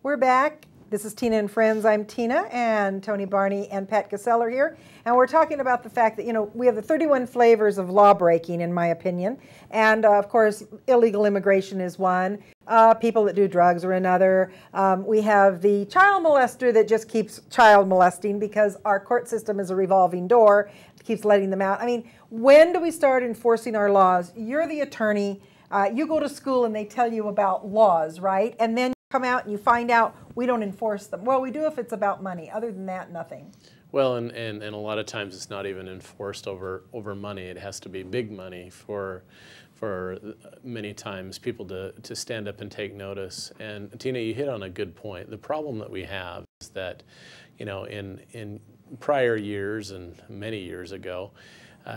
We're back. This is Tina and Friends. I'm Tina, and Tony Barney and Pat Cassell are here. And we're talking about the fact that, we have the 31 flavors of law breaking, in my opinion. And, of course, illegal immigration is one. People that do drugs are another. We have the child molester that just keeps child molesting because our court system is a revolving door. It keeps letting them out. I mean, when do we start enforcing our laws? You're the attorney. You go to school and they tell you about laws, right? And then you come out and you find out we don't enforce them. Well, we do if it's about money. Other than that, nothing. Well, and a lot of times it's not even enforced over money. It has to be big money for many times people to stand up and take notice. And Tina, you hit on a good point. The problem that we have is that, in prior years and many years ago,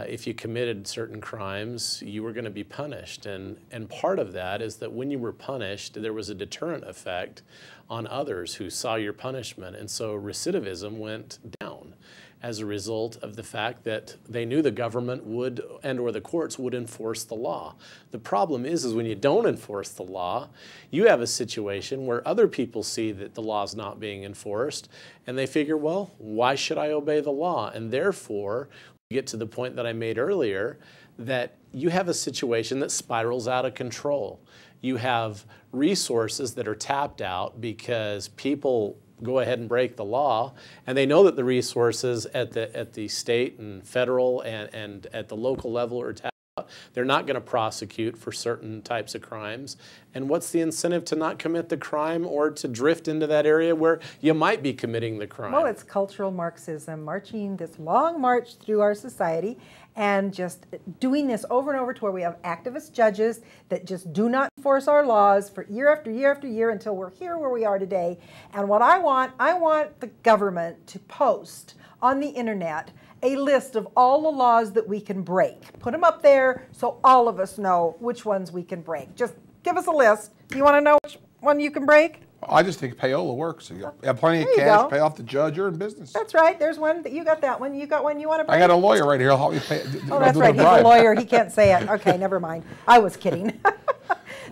if you committed certain crimes, you were going to be punished. And part of that is that when you were punished, there was a deterrent effect on others who saw your punishment. And so recidivism went down as a result of the fact that they knew the government would or the courts would enforce the law. The problem is when you don't enforce the law, you have a situation where other people see that the law is not being enforced, and they figure, well, why should I obey the law? And therefore, get to the point that I made earlier, that you have a situation that spirals out of control. You have resources that are tapped out because people go ahead and break the law, and they know that the resources at the state and federal and at the local level are tapped out. They're not going to prosecute for certain types of crimes. And what's the incentive to not commit the crime or to drift into that area where you might be committing the crime? Well, it's cultural Marxism, marching this long march through our society and just doing this over and over to where we have activist judges that just do not enforce our laws for year after year after year until we're here where we are today. And what I want the government to post on the internet a list of all the laws that we can break. Put them up there so all of us know which ones we can break. Just give us a list. Do you want to know which one you can break? I just think payola works. You have plenty of cash, pay off the judge, you're in business. That's right. There's one. You got that one. You got one you want to break? I got a lawyer right here. He'll help me pay. Oh, that's right. He's a lawyer. He can't say it. Okay, never mind. I was kidding.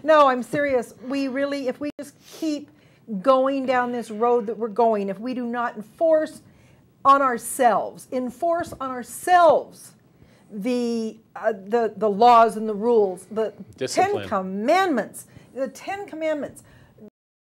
No, I'm serious. If we just keep going down this road that we're going, if we do not enforce on ourselves the laws and the rules, the Discipline. 10 Commandments, the 10 Commandments.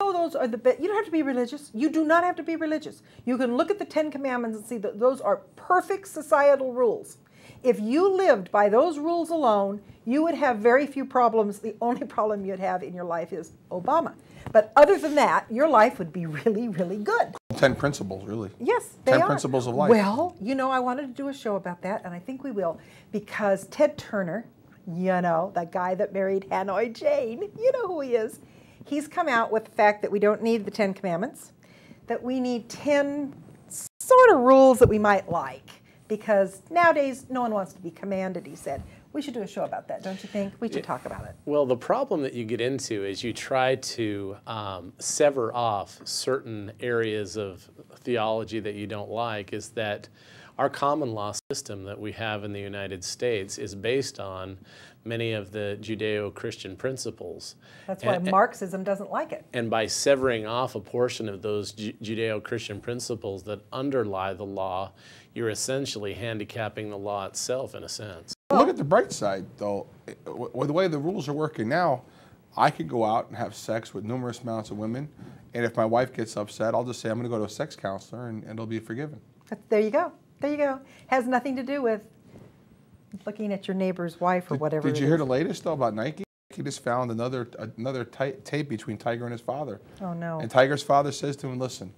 Those are the best. You don't have to be religious. You do not have to be religious. You can look at the 10 Commandments and see that those are perfect societal rules. If you lived by those rules alone, you would have very few problems. The only problem you'd have in your life is Obama. But other than that, your life would be really, really good. 10 principles, really. Yes, they are. 10 principles of life. Well, I wanted to do a show about that, and I think we will, because Ted Turner, that guy that married Hanoi Jane, you know who he is. He's come out with the fact that we don't need the 10 Commandments, that we need 10 sort of rules that we might like, because nowadays no one wants to be commanded, he said. We should do a show about that, don't you think? We should talk about it. Well, the problem that you get into is you try to sever off certain areas of theology that you don't like, is that our common law system that we have in the United States is based on many of the Judeo-Christian principles. That's why Marxism doesn't like it. And by severing off a portion of those Judeo-Christian principles that underlie the law, you're essentially handicapping the law itself in a sense. Look at the bright side, though. With the way the rules are working now, I could go out and have sex with numerous amounts of women, and if my wife gets upset, I'll just say I'm going to go to a sex counselor, and it'll be forgiven. There you go. There you go. Has nothing to do with looking at your neighbor's wife or whatever. Did you hear the latest, though, about Nike? He just found another tape between Tiger and his father. Oh, no. And Tiger's father says to him, listen,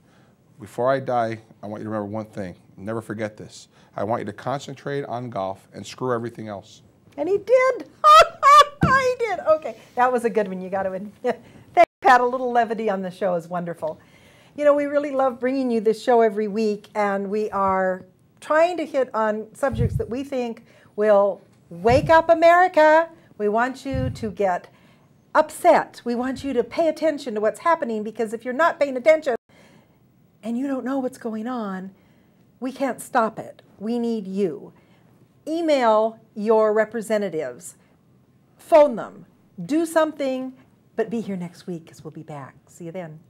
before I die, I want you to remember one thing. Never forget this. I want you to concentrate on golf and screw everything else. And he did. He did. Okay. That was a good one. You got to admit. Thanks, Pat. A little levity on the show is wonderful. We really love bringing you this show every week, and we are trying to hit on subjects that we think will wake up America. We want you to get upset. We want you to pay attention to what's happening, because if you're not paying attention and you don't know what's going on, we can't stop it. We need you. Email your representatives. Phone them. Do something, but be here next week because we'll be back. See you then.